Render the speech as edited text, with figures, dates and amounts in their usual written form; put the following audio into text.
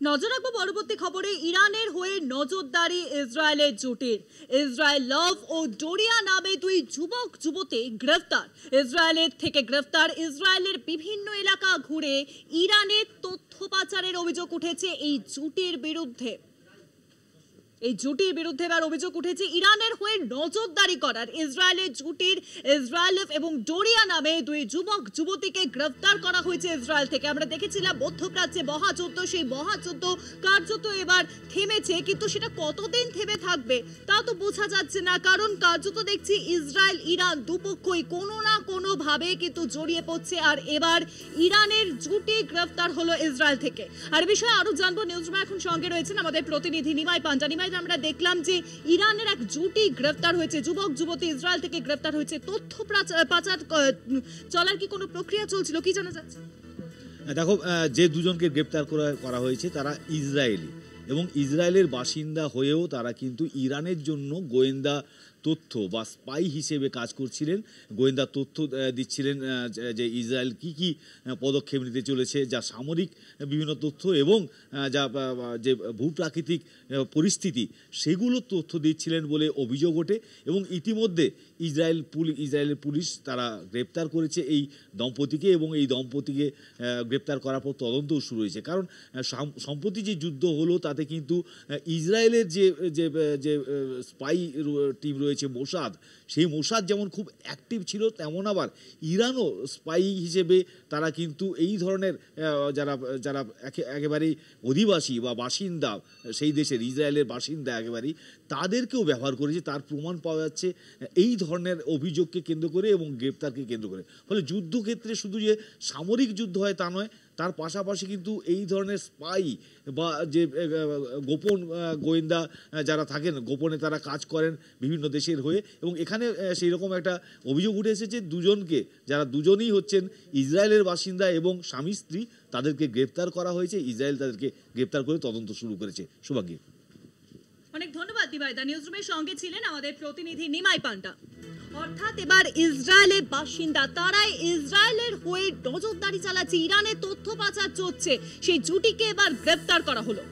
নজর রাখবো পরবর্তী খবরে। ইরানের হয়ে নজরদারি ইসরায়েলের জোটের। ইসরায়েল লভ ও ডোরিয়া নামে দুই যুবক যুবতী গ্রেফতার। ইসরায়েলের থেকে গ্রেফতার। ইসরায়েলের বিভিন্ন এলাকা ঘুরে ইরানের তথ্য পাচারের অভিযোগ উঠেছে এই জোটের বিরুদ্ধে। এবার অভিযোগ উঠেছে ইরানের হয়ে নজরদারি করার। ইসরায়েলের জুটির ইসরায়েলভ এবং ডোরিয়া নামে দুই যুবক যুবতীকে গ্রেফতার করা হয়েছে ইসরায়েল থেকে। আমরা দেখেছিলাম মধ্যপ্রাচ্যে মহাযুদ্ধ, সেই মহাযুদ্ধ কার্যত এবার থেমেছে, কিন্তু সেটা কতদিন থেমে থাকবে তা তো বোঝা যাচ্ছে না, কারণ কার্যত দেখছি ইসরায়েল ইরান দুপক্ষই কোনো না কোনো ভাবে কিন্তু জড়িয়ে পড়ছে। আর এবার ইরানের জুটি গ্রেফতার হলো ইসরায়েল থেকে। আর বিষয়ে আরো জানবো, নিউজরুমে এখন সঙ্গে রয়েছেন আমাদের প্রতিনিধি নিমাই পাঞ্জা। আমরা দেখলাম যে ইরানের এক জুটি গ্রেফতার হয়েছে, যুবক যুবতী ইসরায়েল থেকে গ্রেফতার হয়েছে। তথ্য পাচার চলার কি কোনো প্রক্রিয়া চলছিল, কি জানা যাচ্ছে? দেখো, যে দুজনকে গ্রেফতার করা হয়েছে তারা ইসরায়েলি এবং ইসরায়েলের বাসিন্দা হয়েও তারা কিন্তু ইরানের জন্য গোয়েন্দা তথ্য বা স্পাই হিসেবে কাজ করছিলেন, গোয়েন্দা তথ্য দিচ্ছিলেন যে ইসরায়েল কি কি পদক্ষেপ নিতে চলেছে, যা সামরিক বিভিন্ন তথ্য এবং যা যে ভূপ্রাকৃতিক পরিস্থিতি সেগুলো তথ্য দিচ্ছিলেন বলে অভিযোগ ওঠে। এবং ইতিমধ্যে ইসরায়েলের পুলিশ তারা গ্রেপ্তার করেছে এই দম্পতিকে, এবং এই দম্পতিকে গ্রেপ্তার করার পর তদন্তও শুরু হয়েছে। কারণ সম্প্রতি যে যুদ্ধ হলো তাতে কিন্তু ইসরায়েলের যে স্পাই টিম রয়েছে মোসাদ, সেই মোসাদ যেমন খুব অ্যাক্টিভ ছিল, তেমন আবার ইরানও স্পাই হিসেবে তারা কিন্তু এই ধরনের যারা একেবারেই অধিবাসী বা বাসিন্দা সেই দেশের, ইসরায়েলের বাসিন্দা একেবারেই, তাদেরকেও ব্যবহার করেছে। তার প্রমাণ পাওয়া যাচ্ছে এই ধরনের অভিযোগকে কেন্দ্র করে এবং গ্রেপ্তারকে কেন্দ্র করে। ফলে যুদ্ধক্ষেত্রে শুধু যে সামরিক যুদ্ধ হয় তা নয়, তার পাশাপাশি কিন্তু এই ধরনের স্পাই বা যে গোপন গোয়েন্দা যারা থাকেন, গোপনে তারা কাজ করেন বিভিন্ন দেশের হয়ে। এবং এখানে সেই রকম একটা অভিযোগ উঠে এসেছে দুজনকে, যারা দুজনেই হচ্ছেন ইসরায়েলের বাসিন্দা এবং স্বামী স্ত্রী, তাদেরকে গ্রেপ্তার করা হয়েছে। ইসরায়েল তাদেরকে গ্রেপ্তার করে তদন্ত শুরু করেছে। শুভাঙ্গী, অনেক ধন্যবাদ দিবাই। দা নিউজরুমের সঙ্গে ছিলেন আমাদের প্রতিনিধি নিমাই পান্ডা। অর্থাৎ এবার ইসরায়েলের বাসিন্দা, তারাই ইসরায়েলের হয়ে নজরদারি চালাচ্ছে, ইরানের তথ্য পাচার চলছে, সেই জুটিকে এবার গ্রেফতার করা হলো।